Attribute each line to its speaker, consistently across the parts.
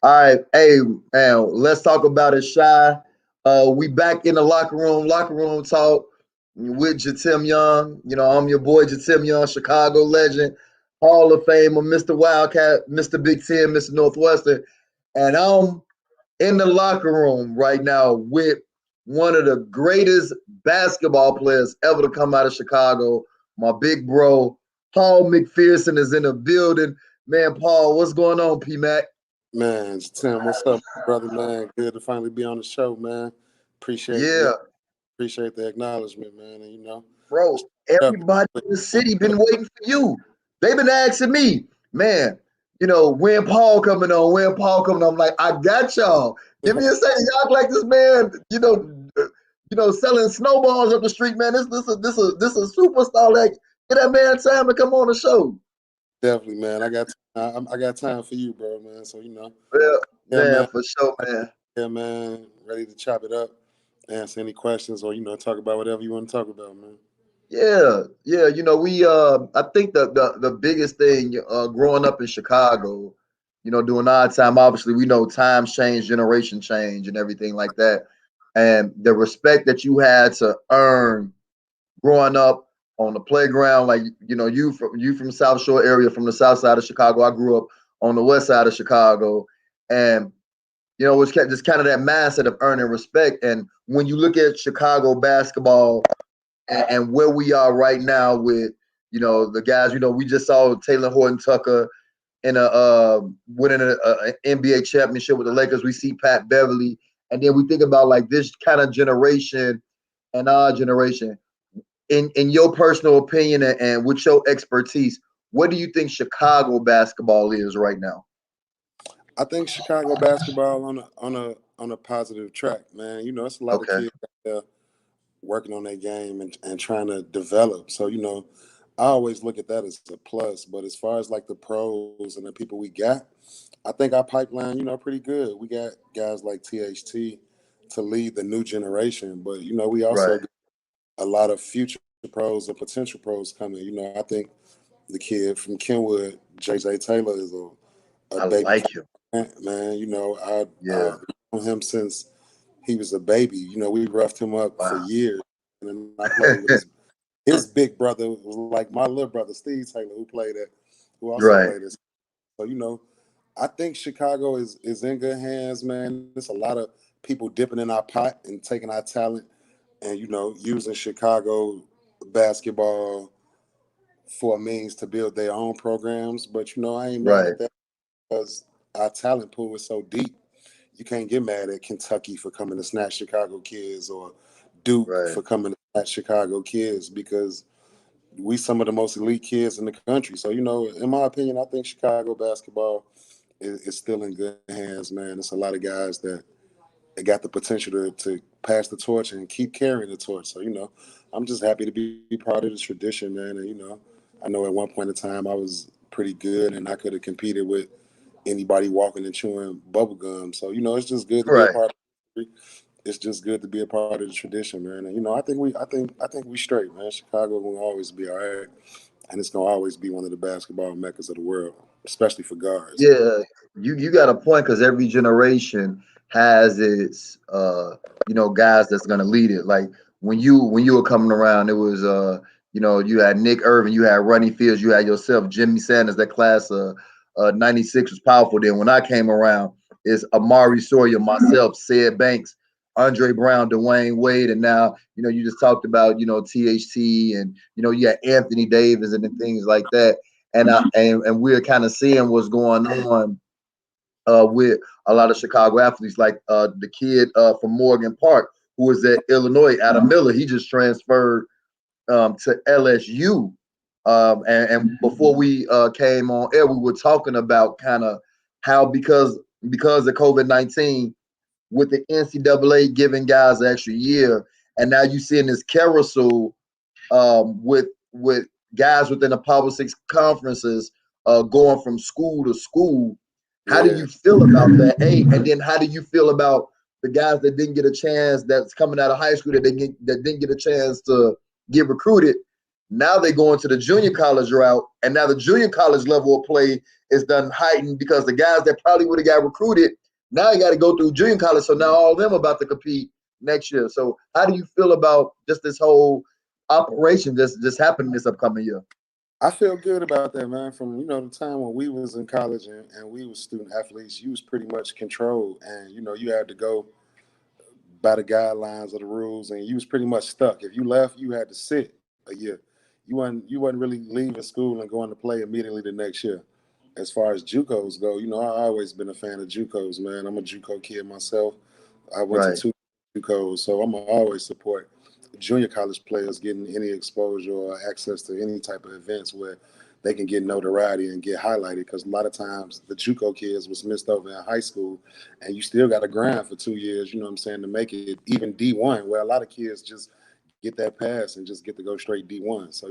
Speaker 1: All right, hey man, let's talk about it, Shy. We back in the locker room talk with Jitim Young. You know, I'm your boy Jitim Young, Chicago legend, Hall of Famer, Mr. Wildcat, Mr. Big Ten, Mr. Northwestern, and I'm in the locker room right now with one of the greatest basketball players ever to come out of Chicago. My big bro, Paul McPherson, is in the building. Man, Paul, what's going on, PMAC?
Speaker 2: Man, Tim, what's up, brother, man? Good to finally be on the show, man. Appreciate the
Speaker 1: Yeah,
Speaker 2: appreciate the acknowledgement, man. And
Speaker 1: bro.
Speaker 2: up.
Speaker 1: Everybody in the city been waiting for you. They've been asking me, man. When Paul coming on? When Paul coming on? I'm like, I got y'all. Give me a second. Y'all act like this man. Selling snowballs up the street, man. This a superstar. Like, get that man time to come on the show.
Speaker 2: Definitely, man. I got time for you, bro, man. So
Speaker 1: Well,
Speaker 2: yeah,
Speaker 1: man,
Speaker 2: man.
Speaker 1: for sure, man.
Speaker 2: Yeah, man. Ready to chop it up, answer any questions, or talk about whatever you want to talk about, man.
Speaker 1: Yeah. We I think the biggest thing growing up in Chicago, during our time, obviously we know times change, generation change and everything like that. And the respect that you had to earn growing up on the playground, like you from South Shore area, from the south side of Chicago. I grew up on the west side of Chicago. And it's just kind of that mindset of earning respect. And when you look at Chicago basketball and where we are right now with the guys, we just saw Taylor Horton Tucker in winning a NBA championship with the Lakers. We see Pat Beverly, and then we think about like this kind of generation and our generation. In your personal opinion and with your expertise, what do you think Chicago basketball is right now?
Speaker 2: I think Chicago basketball on a positive track, man. It's a lot of
Speaker 1: Okay.
Speaker 2: kids out there working on their game and trying to develop. So, I always look at that as a plus. But as far as like the pros and the people we got, I think our pipeline, pretty good. We got guys like THT to lead the new generation. But, we
Speaker 1: Right.
Speaker 2: also got a lot of future pros and potential pros coming. I think the kid from Kenwood, JJ Taylor, is a
Speaker 1: I
Speaker 2: baby
Speaker 1: like him.
Speaker 2: man. I
Speaker 1: Yeah.
Speaker 2: known him since he was a baby. We roughed him up for
Speaker 1: Wow.
Speaker 2: years. And then I played with his big brother was like my little brother, Steve Taylor, who also
Speaker 1: Right.
Speaker 2: played this. So, I think Chicago is in good hands, man. There's a lot of people dipping in our pot and taking our talent and, using Chicago basketball for a means to build their own programs. But, I ain't mad
Speaker 1: Right.
Speaker 2: at that because our talent pool is so deep. You can't get mad at Kentucky for coming to snatch Chicago kids or Duke
Speaker 1: Right.
Speaker 2: for coming to snatch Chicago kids because we some of the most elite kids in the country. So, in my opinion, I think Chicago basketball is still in good hands, man. It's a lot of guys that they got the potential to pass the torch and keep carrying the torch. So, I'm just happy to be part of the tradition, man. And, I know at one point in time I was pretty good and I could have competed with anybody walking and chewing bubble gum. So, it's just good to be a
Speaker 1: Right.
Speaker 2: part of it. It's just good to be a part of the tradition, man. And I think we straight, man. Chicago will always be all right, and it's gonna always be one of the basketball meccas of the world, especially for guards.
Speaker 1: Yeah, you got a point because every generation has its guys that's gonna lead it. Like when you were coming around, it was you had Nick Irvin, you had Ronnie Fields, you had yourself, Jimmy Sanders. That class of '96 was powerful. Then when I came around, it's Amari Sawyer, myself, Sid Banks, Andre Brown, Dwayne Wade, and now you just talked about THT and you had Anthony Davis and things like that. And we're kind of seeing what's going on with a lot of Chicago athletes, like the kid from Morgan Park, who is at Illinois, Adam Miller. He just transferred to LSU. And before we came on air, we were talking about kind of how because of COVID-19, with the NCAA giving guys an extra year, and now you seeing this carousel with guys within the Power Six conferences going from school to school. How do
Speaker 2: Yeah,
Speaker 1: you feel about that? And then how do you feel about the guys that didn't get a chance, that's coming out of high school, that didn't get a chance to get recruited, Now they go into the junior college route, and now the junior college level of play is done heightened because the guys that probably would have got recruited, now you got to go through junior college. So now all of them about to compete next year. So how do you feel about just this whole operation just happening this upcoming year?
Speaker 2: I feel good about that, man. From the time when we was in college and we was student athletes, you was pretty much controlled, and you had to go by the guidelines of the rules, and you was pretty much stuck. If you left, you had to sit a year. You wasn't really leaving school and going to play immediately the next year. As far as JUCOs go, I always been a fan of JUCOs, man. I'm a JUCO kid myself. I went to
Speaker 1: Right.
Speaker 2: 2 JUCOs, so I'm gonna always support junior college players getting any exposure or access to any type of events where they can get notoriety and get highlighted. Because a lot of times the JUCO kids was missed over in high school, and you still got to grind for 2 years. You know what I'm saying, to make it even D1, where a lot of kids just get that pass and just get to go straight D1. So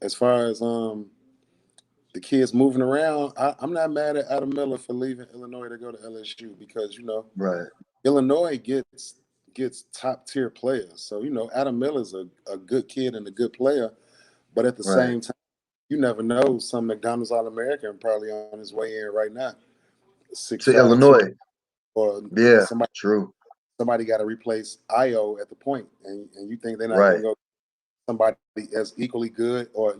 Speaker 2: as far as the kids moving around, I'm not mad at Adam Miller for leaving Illinois to go to LSU because
Speaker 1: Right.
Speaker 2: Illinois gets top tier players. So Adam Miller's a good kid and a good player, but at the
Speaker 1: Right.
Speaker 2: same time, you never know. Some McDonald's All-American probably on his way in right now,
Speaker 1: To
Speaker 2: 6'5",
Speaker 1: Illinois.
Speaker 2: or
Speaker 1: Yeah.
Speaker 2: somebody
Speaker 1: True.
Speaker 2: got to replace Io at the point, and you think they're not going
Speaker 1: Right.
Speaker 2: to go somebody as equally good, or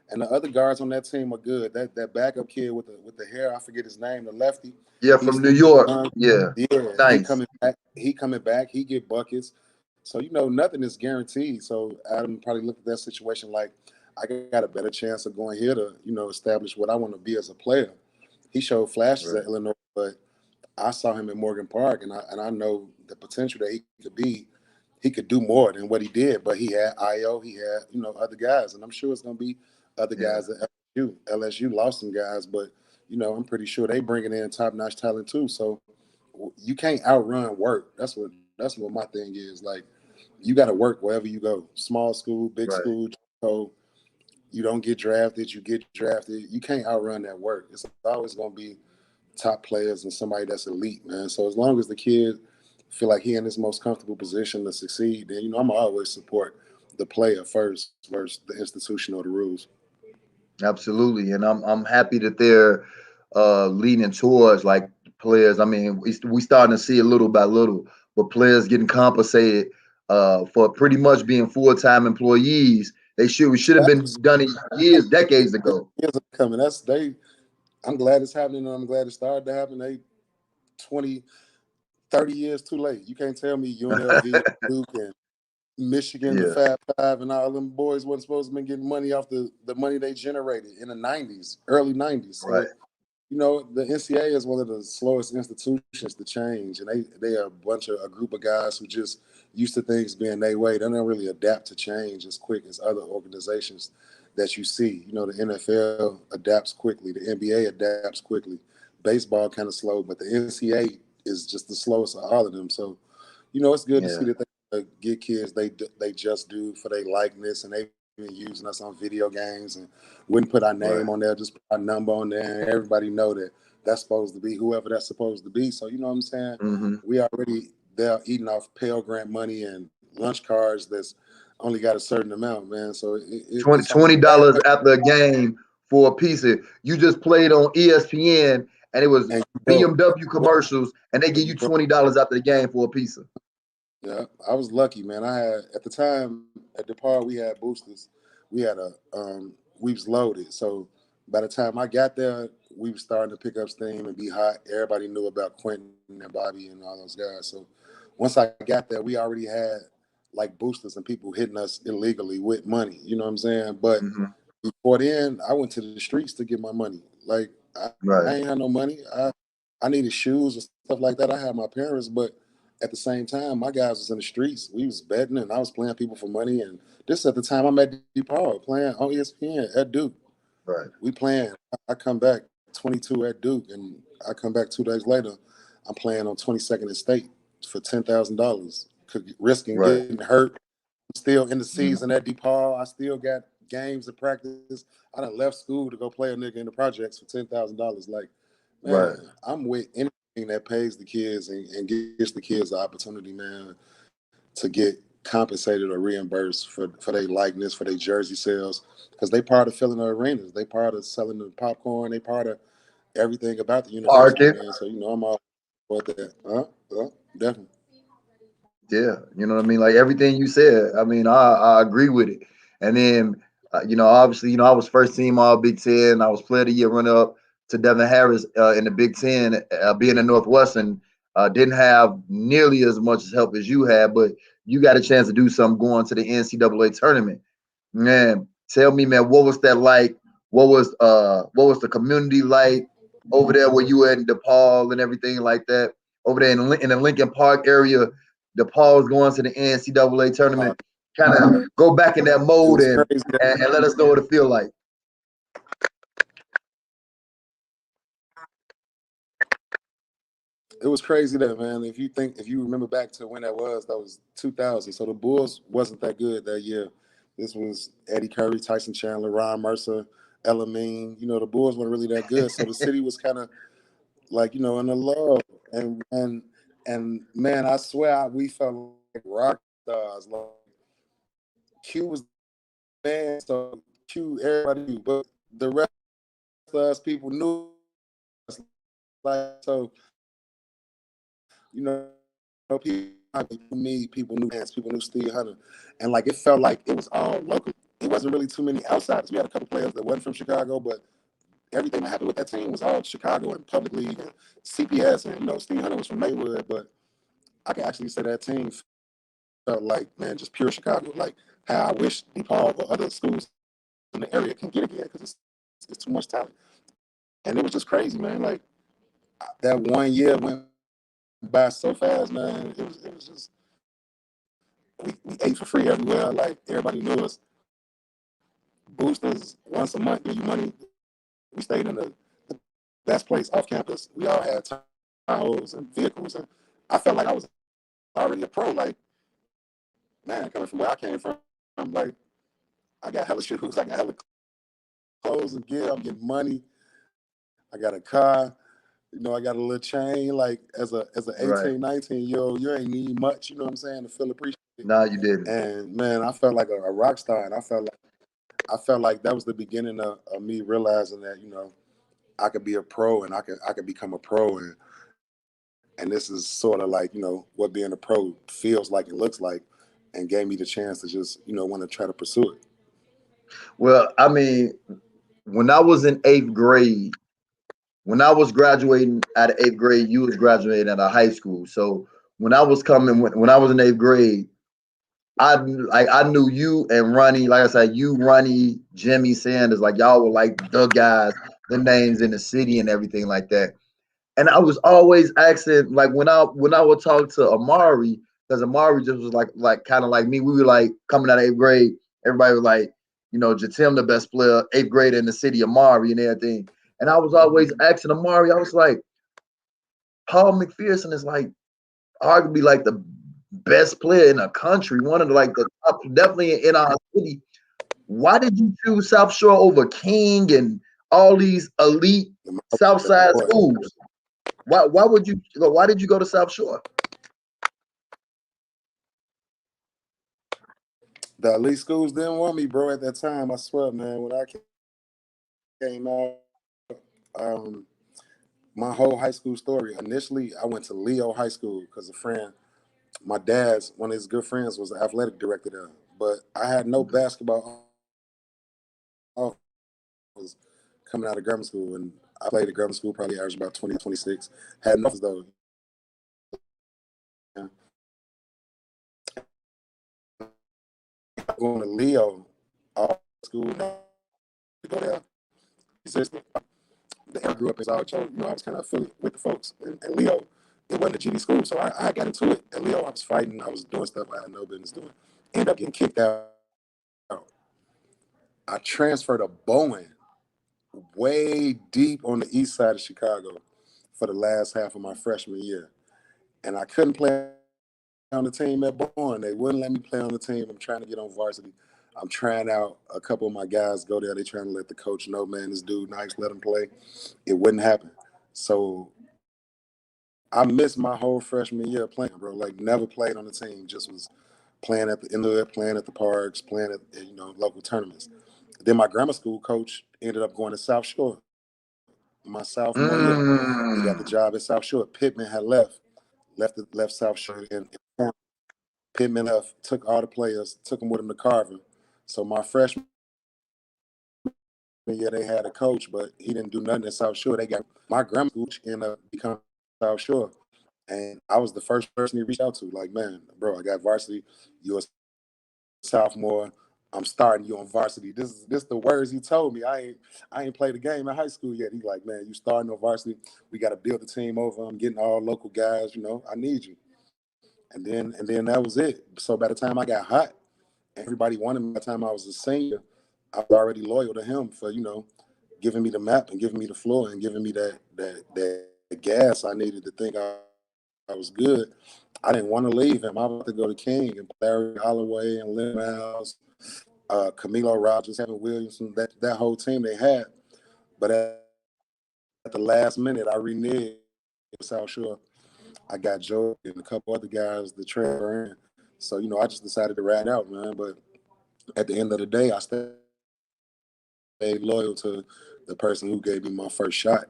Speaker 2: and the other guards on that team are good. That backup kid with the hair, I forget his name, the lefty.
Speaker 1: Yeah.
Speaker 2: He's
Speaker 1: From New
Speaker 2: still
Speaker 1: York.
Speaker 2: young.
Speaker 1: Yeah.
Speaker 2: Yeah, he
Speaker 1: Nice.
Speaker 2: coming back. He get buckets. So nothing is guaranteed. So Adam probably looked at that situation like, I got a better chance of going here to establish what I want to be as a player. He showed flashes
Speaker 1: Right.
Speaker 2: at Illinois, but I saw him in Morgan Park, and I know the potential that he could be. He could do more than what he did, but he had Io, he had other guys, and I'm sure it's gonna be other
Speaker 1: Yeah.
Speaker 2: guys at LSU. LSU lost some guys, but I'm pretty sure they bringing in top notch talent too. So you can't outrun work. That's what my thing is. Like, you got to work wherever you go. Small school, big
Speaker 1: Right.
Speaker 2: school. So you don't get drafted, you get drafted. You can't outrun that work. It's always gonna be top players and somebody that's elite, man. So as long as the kid feel like he in his most comfortable position to succeed, then I'm gonna always support the player first versus the institution or the rules.
Speaker 1: Absolutely. And I'm happy that they're leaning towards like players. I mean, we starting to see it little by little, but players getting compensated for pretty much being full-time employees. We should have been
Speaker 2: That's
Speaker 1: done it years, decades ago.
Speaker 2: years are coming. I'm glad it's happening, and I'm glad it started to happen. They 20, 30 years too late. You can't tell me UNLV, Duke, and Michigan, the
Speaker 1: Yeah.
Speaker 2: Fab Five, and all them boys wasn't supposed to be getting money off the money they generated in the 90s, early 90s.
Speaker 1: Right.
Speaker 2: So the NCAA is one of the slowest institutions to change, and they are a group of guys who just used to things being their way. They don't really adapt to change as quick as other organizations that you see. The NFL adapts quickly, the NBA adapts quickly, baseball kind of slow, but the NCAA is just the slowest of all of them. So, it's good to see
Speaker 1: Yeah.
Speaker 2: that they get kids they just do for their likeness, and they've been using us on video games and wouldn't put our
Speaker 1: Right.
Speaker 2: name on there, just put our number on there, and everybody know that that's supposed to be whoever that's supposed to be. So what I'm saying?
Speaker 1: Mm-hmm.
Speaker 2: We already they're eating off Pell Grant money and lunch cards that's only got a certain amount, man. So
Speaker 1: Twenty
Speaker 2: it's on
Speaker 1: twenty
Speaker 2: bad,
Speaker 1: dollars after a game for a piece of you just played on ESPN and it was
Speaker 2: and you broke.
Speaker 1: BMW commercials and they give
Speaker 2: You
Speaker 1: you
Speaker 2: broke.
Speaker 1: $20 after the game for a pizza.
Speaker 2: Yeah, I was lucky, man. I had at the time at DePaul we had boosters. We had we was loaded. So by the time I got there, we were starting to pick up steam and be hot. Everybody knew about Quentin and Bobby and all those guys. So once I got there, we already had like boosters and people hitting us illegally with money. You know what I'm saying? But
Speaker 1: Mm-hmm.
Speaker 2: before then, I went to the streets to get my money. Like I
Speaker 1: Right.
Speaker 2: ain't had no money. I needed shoes and stuff like that. I had my parents, but at the same time, my guys was in the streets. We was betting, and I was playing people for money. And this at the time I'm at DePaul playing on ESPN at Duke.
Speaker 1: Right.
Speaker 2: We playing. I come back 22 at Duke, and I come back 2 days later. I'm playing on 22nd and State for $10,000, risking
Speaker 1: Right.
Speaker 2: getting hurt. I'm still in the season
Speaker 1: Mm-hmm.
Speaker 2: at DePaul. I still got games to practice. I done left school to go play a nigga in the projects for $10,000. Like,
Speaker 1: Right.
Speaker 2: man, I'm with anything that pays the kids and gives the kids the opportunity, man, to get compensated or reimbursed for their likeness, for their jersey sales, because they part of filling the arenas, they part of selling the popcorn, they part of everything about the university,
Speaker 1: Market.
Speaker 2: man. So I'm all for that. Definitely.
Speaker 1: Yeah, you know what I mean. Like everything you said. I mean, I agree with it. And then, obviously, I was first team All Big Ten. I was Player of the Year runner up to Devin Harris in the Big Ten. Being a Northwestern, didn't have nearly as much help as you had, but you got a chance to do something going to the NCAA tournament. Man, tell me, man, what was that like? What was the community like over there where you were in DePaul and everything like that? Over there in the Lincoln Park area, DePaul's going to the NCAA
Speaker 2: Uh,
Speaker 1: tournament. Kind of go back in that
Speaker 2: it
Speaker 1: mode
Speaker 2: was
Speaker 1: and,
Speaker 2: crazy.
Speaker 1: and and let us know what it feel like.
Speaker 2: It was crazy that, man. If you remember back to when that was 2000. So the Bulls wasn't that good that year. This was Eddie Curry, Tyson Chandler, Ron Mercer, Elamine. The Bulls weren't really that good. So the city was kind of like, in the low. And man, I swear we felt like rock stars. Like Q was the man, so Q everybody knew, but the rest of us people knew us. Like, so people knew Vance, people knew Steve Hunter, and like it felt like it was all local. It wasn't really too many outsiders. We had a couple players that wasn't from Chicago, but everything that happened with that team was all Chicago and Public League and CPS, and Steve Hunter was from Maywood. But I can actually say that team felt like, man, just pure Chicago. Like how I wish DePaul or other schools in the area can get again, because it's too much talent. And it was just crazy, man. Like that one year went by so fast, man. It was just we ate for free everywhere. Like everybody knew us. Boosters once a month give you money. We stayed in the best place off campus. We all had towels and vehicles, and I felt like I was already a pro. Like, man, coming from where I came from, I'm like, I got hella shoes, I got hella clothes and gear. I'm getting money. I got a car. I got a little chain. Like as a
Speaker 1: Right.
Speaker 2: 18, 19 year old, you ain't need much. You know what I'm saying, to feel appreciated.
Speaker 1: No, you didn't.
Speaker 2: And man, I felt like a rock star, and I felt like that was the beginning of me realizing that I could be a pro, and I could become a pro, and this is sort of like what being a pro feels like and looks like, and gave me the chance to just want to try to pursue it.
Speaker 1: Well, I mean, when I was in eighth grade, when I was graduating out of eighth grade, you was graduating out of high school. So when I was in eighth grade, I knew you and Ronnie, like I said, you, Ronnie, Jimmy Sanders, like y'all were like the guys, the names in the city and everything like that. And I was always asking, like when I would talk to Amari, because Amari just was like kind of like me. We were like coming out of eighth grade, everybody was like, Jitim the best player, eighth grade in the city, Amari and everything. And I was always asking Amari, I was like, Paul McPherson is like arguably like the best player in the country, one of the top, definitely in our city. Why did you choose South Shore over King and all these elite South Side schools? Why did you go to South Shore?
Speaker 2: The elite schools didn't want me, bro, at that time. I swear, man. When I came out, um, my whole high school story. Initially, I went to Leo High School because my dad's one of his good friends was the athletic director there. But I had no
Speaker 1: Okay.
Speaker 2: basketball offers coming out of grammar school, and I played at grammar school, probably averaged about 20, 26. Had no offers though. Going to Leo, all school, to go there. Consistent. The area I grew up in, so I was kind of affiliated with the folks. And Leo, it wasn't a GD school, so I got into it. At Leo, I was fighting, I was doing stuff I had no business doing. Ended up getting kicked out. I transferred to Bowen, way deep on the east side of Chicago, for the last half of my freshman year. And I couldn't play on the team at Bowen. They wouldn't let me play on the team. I'm trying to get on varsity. I'm trying out. A couple of my guys go there. They trying to let the coach know, man, this dude nice, let him play. It wouldn't happen. So I missed my whole freshman year playing, bro. Like never played on the team. Just was playing at the inlet, playing at the parks, playing at local tournaments. Then my grammar school coach ended up going to South Shore my sophomore year. He got the job at South Shore. Pittman had left South Shore, and Pittman left, took all the players, took them with him to Carver. So my freshman year, they had a coach, but he didn't do nothing at South Shore. They got my grammar school ended up becoming South Shore. And I was the first person he reached out to. Like, man, bro, I got varsity. You're a sophomore. I'm starting you on varsity. This the words he told me. I ain't played a game in high school yet. He's like, man, you starting on varsity. We got to build the team over. I'm getting all local guys. I need you. And then that was it. So by the time I got hot, everybody wanted me. By the time I was a senior, I was already loyal to him for giving me the map and giving me the floor and giving me that gas I needed to think I was good. I didn't want to leave him. I wanted to go to King and Larry Holloway and Lynn Miles, Camilo Rogers, Kevin Williamson, that whole team they had. But at the last minute, I reneged with South Shore. I got Joe and a couple other guys to transfer in. So, I just decided to ride out, man. But at the end of the day, I stayed loyal to the person who gave me my first shot.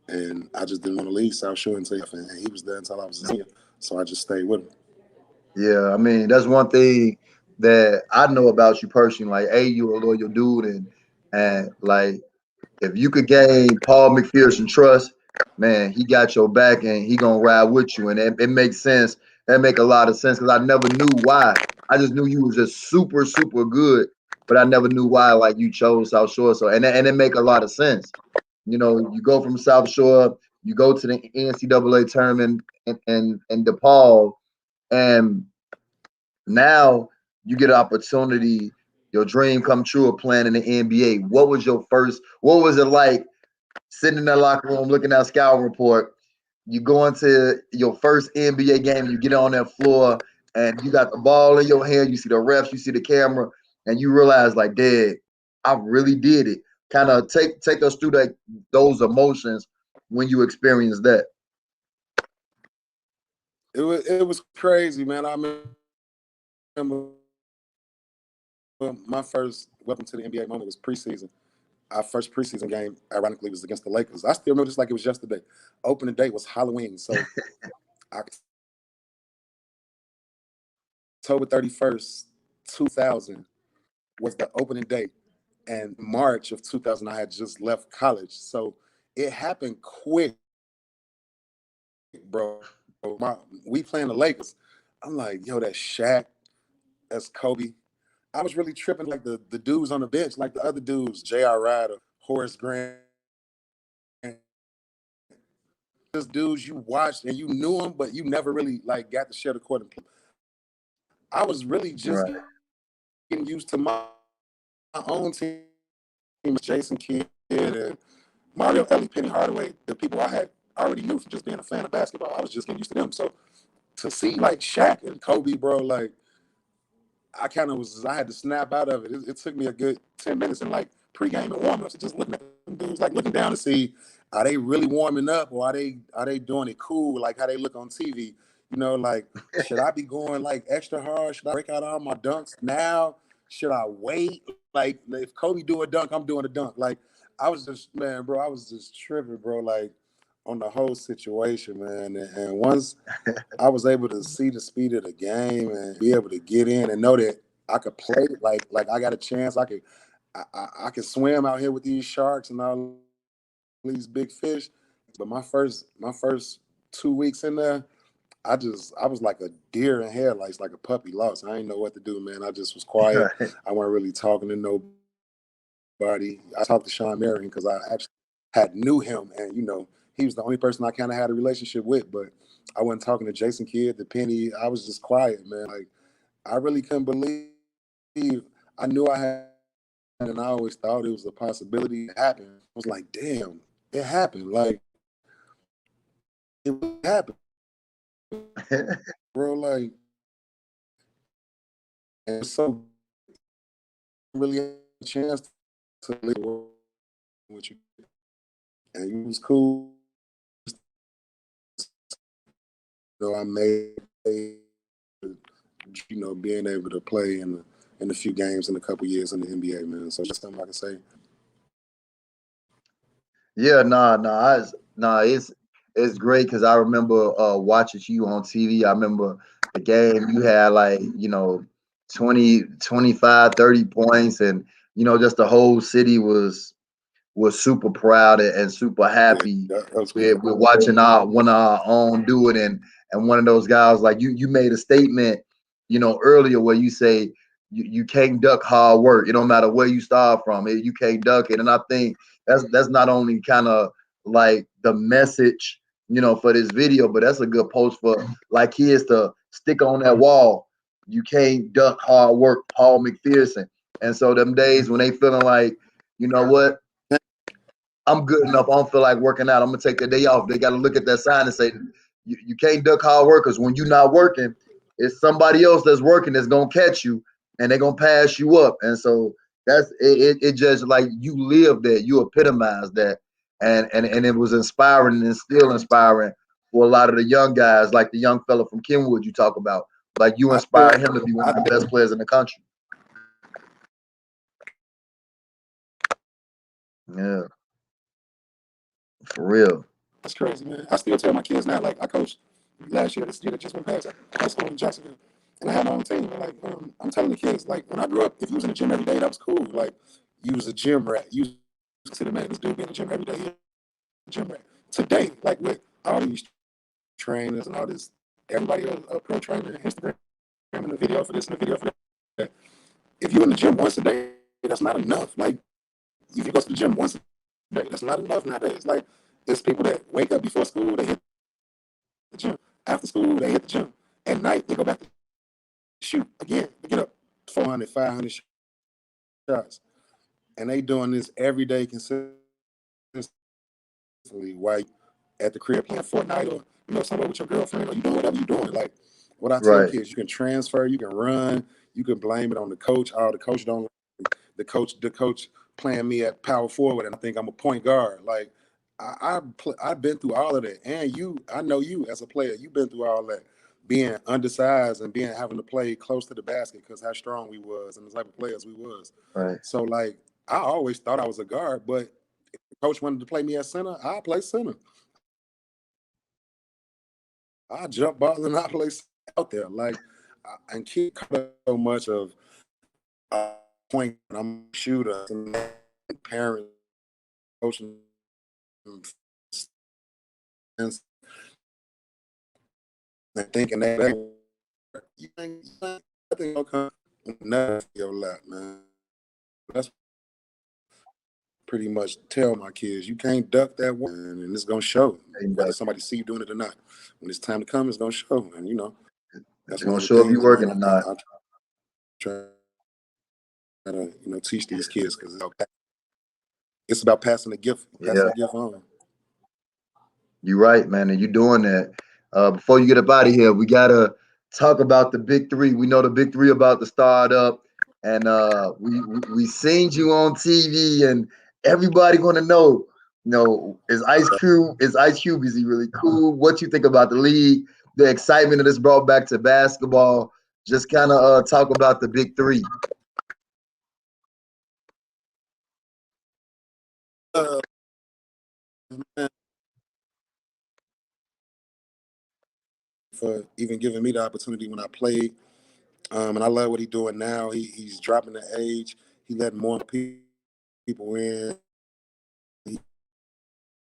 Speaker 2: And I just didn't want to leave South Shore until he was there until I was a senior. So I just stayed with him.
Speaker 1: Yeah, I mean, that's one thing that I know about you personally. Like, hey, you're a loyal dude, and like, if you could gain Paul McPherson trust, man, he got your back and he gonna ride with you. And it makes sense. That make a lot of sense because I never knew why. I just knew you was just super, super good, but I never knew why like you chose South Shore. So and it make a lot of sense. You go from South Shore, you go to the NCAA tournament in DePaul, and now you get an opportunity, your dream come true of playing in the NBA. What was it like sitting in that locker room looking at scouting report? You go into your first NBA game, you get on that floor, and you got the ball in your hand. You see the refs, you see the camera, and you realize, like, Dad, I really did it. Kind of take us through those emotions when you experience that.
Speaker 2: It was crazy, man. I remember my first welcome to the NBA moment was preseason. Our first preseason game, ironically, was against the Lakers. I still remember this like it was yesterday. Opening day was Halloween, so October 31st, 2000 was the opening day, and March of 2000 I had just left college, so it happened quick, bro. We playing the Lakers. I'm like, yo, that's Shaq, that's Kobe. I was really tripping like the dudes on the bench, like the other dudes, J.R. Ryder, Horace Grant, just dudes you watched and you knew them, but you never really like got to share the court and play. I was really just
Speaker 1: Right.
Speaker 2: getting used to my own team, Jason Kidd and Mario Ellie, Penny Hardaway, the people I had already knew from just being a fan of basketball. I was just getting used to them. So to see like Shaq and Kobe, bro, like I had to snap out of it. It took me a good 10 minutes in like pregame and warm-ups, just looking at them dudes, like looking down to see, are they really warming up or are they doing it cool, like how they look on TV? Like, should I be going like extra hard? Should I break out all my dunks now? Should I wait? Like, if Kobe do a dunk, I'm doing a dunk. Like, I was just, man, bro, I was just tripping, bro, like on the whole situation, man. And once I was able to see the speed of the game and be able to get in and know that I could play, like I got a chance. I could swim out here with these sharks and all these big fish. But my first 2 weeks in there, I was like a deer in headlights, like a puppy lost. I didn't know what to do, man. I just was quiet.
Speaker 1: Right.
Speaker 2: I wasn't really talking to nobody. I talked to Sean Marion because I actually had knew him, and he was the only person I kind of had a relationship with. But I wasn't talking to Jason Kidd, the Penny. I was just quiet, man. Like, I really couldn't believe. I knew I had, and I always thought it was a possibility to happen. I was like, damn, it happened. Like, it happened, bro. Like, and so really had a chance to live with you, and it was cool. I made being able to play in a few games in a couple years in the NBA, man. So just something I can say.
Speaker 1: Yeah, it's great because I remember watching you on TV. I remember the game you had like 20, 25, 30 points, and just the whole city was super proud and super
Speaker 2: Yeah,
Speaker 1: happy
Speaker 2: that was
Speaker 1: with,
Speaker 2: cool.
Speaker 1: with watching one of our own do it, and one of those guys like you made a statement earlier where you say you can't duck hard work. It don't matter where you start from, you can't duck it. And I think that's not only kind of like the message for this video, but that's a good post for like kids to stick on that wall. You can't duck hard work, Paul McPherson. And so them days when they feeling like, you know what, I'm good enough. I don't feel like working out. I'm gonna take the day off. They got to look at that sign and say, you can't duck hard work because when you're not working, it's somebody else that's working that's gonna catch you and they're gonna pass you up. And so that's it. It just like you live that, you epitomize that, and it was inspiring and still inspiring for a lot of the young guys, like the young fella from Kenwood you talk about. Like you
Speaker 2: I feel,
Speaker 1: inspire him to be one of the best players in the country. Yeah, for real.
Speaker 2: that's crazy, man. I still tell my kids now, like I coached last year, this year that just went past high school in Jacksonville, and I had my own team. And like I'm telling the kids, like when I grew up, if you was in the gym every day, that was cool. Like you was a gym rat. You was considered, man, this dude being in the gym every day, he a gym rat. Today, like with all these trainers and all this, everybody a pro trainer, Instagram and the video for this and the video for that. If you're in the gym once a day, that's not enough. Like if you go to the gym once a day, that's not enough nowadays. Like there's people that wake up before school, they hit the gym. After school, they hit the gym. At night, they go back to shoot again. They get up 400, 500 shots. And they doing this every day consistently while you at the crib playing Fortnite or somewhere with your girlfriend or you doing whatever you're doing. Like what I tell
Speaker 1: Right.
Speaker 2: kids, you can transfer, you can run, you can blame it on the coach. Oh, the coach don't the coach playing me at power forward and I think I'm a point guard. Like I've been through all of that. And I know you as a player, you've been through all that. Being undersized and having to play close to the basket because how strong we was and the type of players we was.
Speaker 1: Right.
Speaker 2: So like I always thought I was a guard, but if the coach wanted to play me at center, I play center. I jump ball and I play out there. Like and keep so much of point. I'm a shooter and parents coaching and thinking that you think nothing will come nothing your lap, man. That's pretty much tell my kids you can't duck that one, and it's gonna show whether somebody see you doing it or not. When it's time to come, it's gonna show, and
Speaker 1: It's
Speaker 2: that's one
Speaker 1: gonna
Speaker 2: of the
Speaker 1: show if you're
Speaker 2: things, man.
Speaker 1: working or not.
Speaker 2: I try to teach these kids because it's about passing the gift,
Speaker 1: Yeah,
Speaker 2: on.
Speaker 1: you're right, man, and you're doing that. Before you get up out of here, we gotta talk about the big three. We know the big three about to start up, and we seen you on TV, and everybody want to know, is Ice Cube, is he really cool? What you think about the league, the excitement that it's brought back to basketball? Just kind of talk about the big three.
Speaker 2: For even giving me the opportunity when I played. And I love what he's doing now. He's dropping the age. He letting more people in. He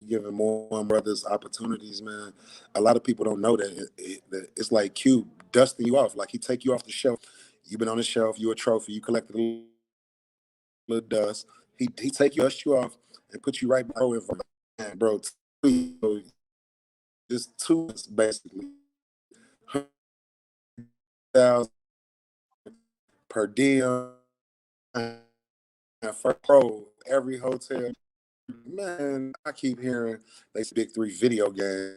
Speaker 2: giving more brothers opportunities, man. A lot of people don't know that, that it's like Cube dusting you off. Like he take you off the shelf. You've been on the shelf. You a trophy. You collected a little dust. He take you, dust you off, and put you right back in front. Man, bro, just two basically. 100,000 per diem for pro every hotel. Man, I keep hearing they big three video game.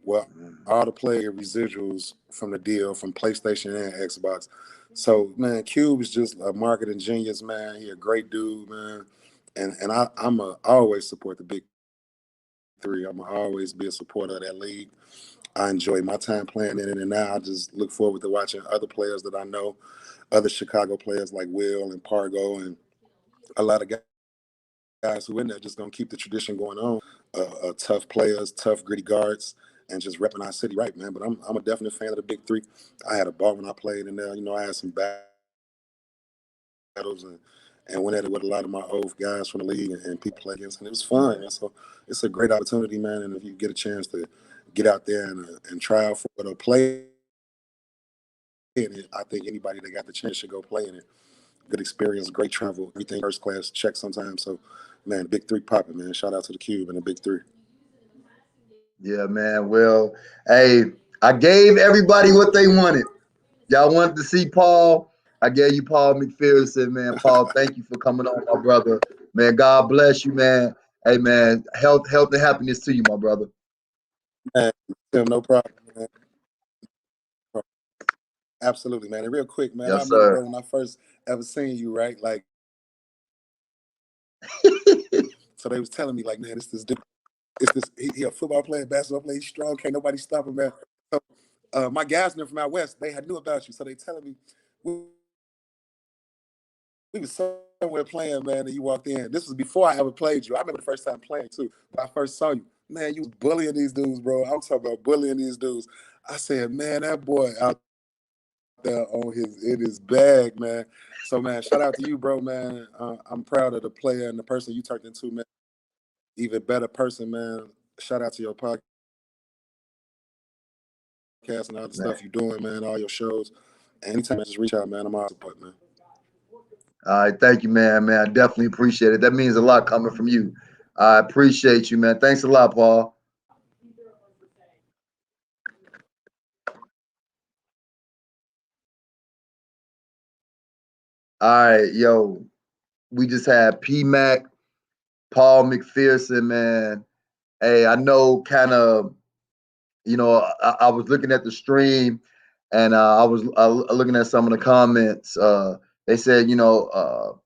Speaker 2: Well, all the player residuals from the deal from PlayStation and Xbox. So man, Cube is just a marketing genius, man. He a great dude, man. And I always support the big Three. I'm gonna always be a supporter of that league. I enjoy my time playing in it, and now I just look forward to watching other players that I know, other Chicago players like Will and Pargo, and a lot of guys who in there just gonna keep the tradition going on. Tough players, tough gritty guards, and just repping our city right, man. But I'm a definite fan of the Big Three. I had a ball when I played in there. You know, I had some battles and went at it with a lot of my old guys from the league and people play against, and it was fun. And so it's a great opportunity, man. And if you get a chance to get out there and try out for it or play in it, I think anybody that got the chance should go play in it. Good experience, great travel, everything first class check sometimes. So, man, Big Three popping, man. Shout out to the Cube and the Big Three.
Speaker 1: Yeah, man. Well, hey, I gave everybody what they wanted. Y'all wanted to see Paul. I gave you Paul McPherson, man. Paul, thank you for coming on, my brother. Man, God bless you, man. Hey, man, health, and happiness to you, my brother.
Speaker 2: Man, Tim, no problem, man. Absolutely, man. And real quick, man, I
Speaker 1: Yes,
Speaker 2: remember, bro,
Speaker 1: sir.
Speaker 2: when I first ever seen you, right? Like, so they was telling me, like, man, it's this, he a football player, basketball player, he's strong, can't nobody stop him, man. So my guys from out west, they had knew about you, so they telling me we was somewhere playing, man, and you walked in. This was before I ever played you. I remember the first time playing too. When I first saw you, man, you was bullying these dudes, bro. I'm talking about bullying these dudes. I said, man, that boy out there on his bag, man. So, man, shout out to you, bro, man. I'm proud of the player and the person you turned into, man. Even better person, man. Shout out to your podcast and all the
Speaker 1: Man.
Speaker 2: stuff you're doing, man. All your shows. Anytime, just reach out, man. I'm all support, man.
Speaker 1: All right, thank you, man. Man, I definitely appreciate it. That means a lot coming from you. I appreciate you, man. Thanks a lot, Paul. All right, yo, we just had PMAC, Paul McPherson, man. Hey, I know kind of, I was looking at the stream and I was looking at some of the comments. They said, Paul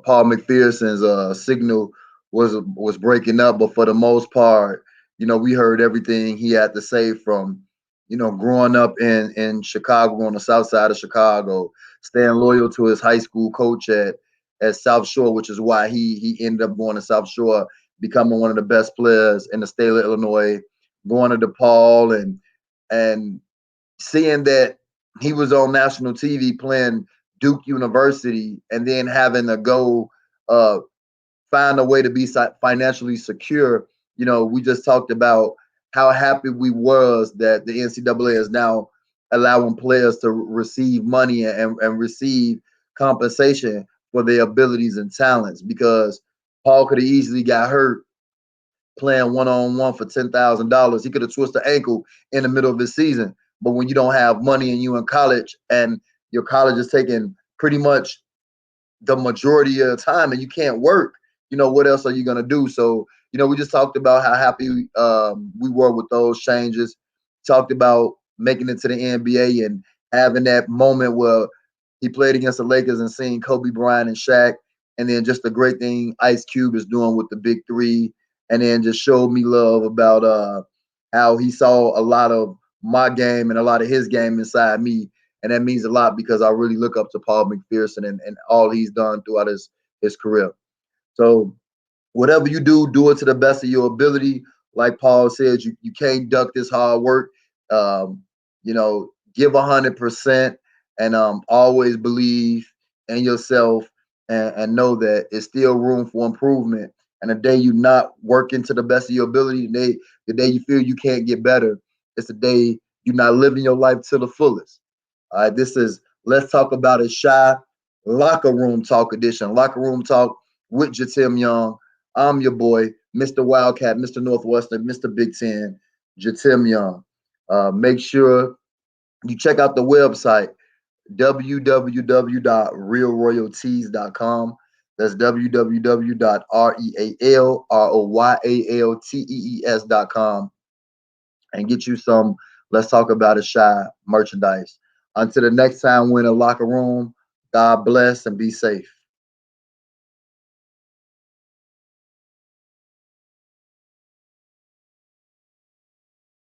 Speaker 1: McPherson's signal was breaking up, but for the most part, we heard everything he had to say from, growing up in Chicago on the south side of Chicago, staying loyal to his high school coach at South Shore, which is why he ended up going to South Shore, becoming one of the best players in the state of Illinois, going to DePaul and seeing that he was on national TV playing Duke University and then having to go uh, find a way to be financially secure. We just talked about how happy we was that the NCAA is now allowing players to receive money and receive compensation for their abilities and talents because Paul could have easily got hurt playing one-on-one for $10,000. He could have twisted an ankle in the middle of the season. But when you don't have money and you in college and your college is taking pretty much the majority of the time and you can't work, what else are you going to do? So, we just talked about how happy we were with those changes, talked about making it to the NBA and having that moment where he played against the Lakers and seeing Kobe Bryant and Shaq, and then just the great thing Ice Cube is doing with the Big Three, and then just showed me love about how he saw a lot of my game and a lot of his game inside me, and that means a lot because I really look up to Paul McPherson and all he's done throughout his career. So whatever you do, do it to the best of your ability. Like Paul said, you can't duck this hard work. Give 100% and always believe in yourself and know that it's still room for improvement. And the day you're not working to the best of your ability, the day you feel you can't get better, it's the day you're not living your life to the fullest. All right, this is Let's Talk About It Shy Locker Room Talk edition. Locker Room Talk with Jitim Young. I'm your boy, Mr. Wildcat, Mr. Northwestern, Mr. Big Ten, Jitim Young. Make sure you check out the website, www.realroyaltees.com. That's www.realroyaltees.com and get you some Let's Talk About It Shy merchandise. Until the next time we're in a locker room, God bless and be safe.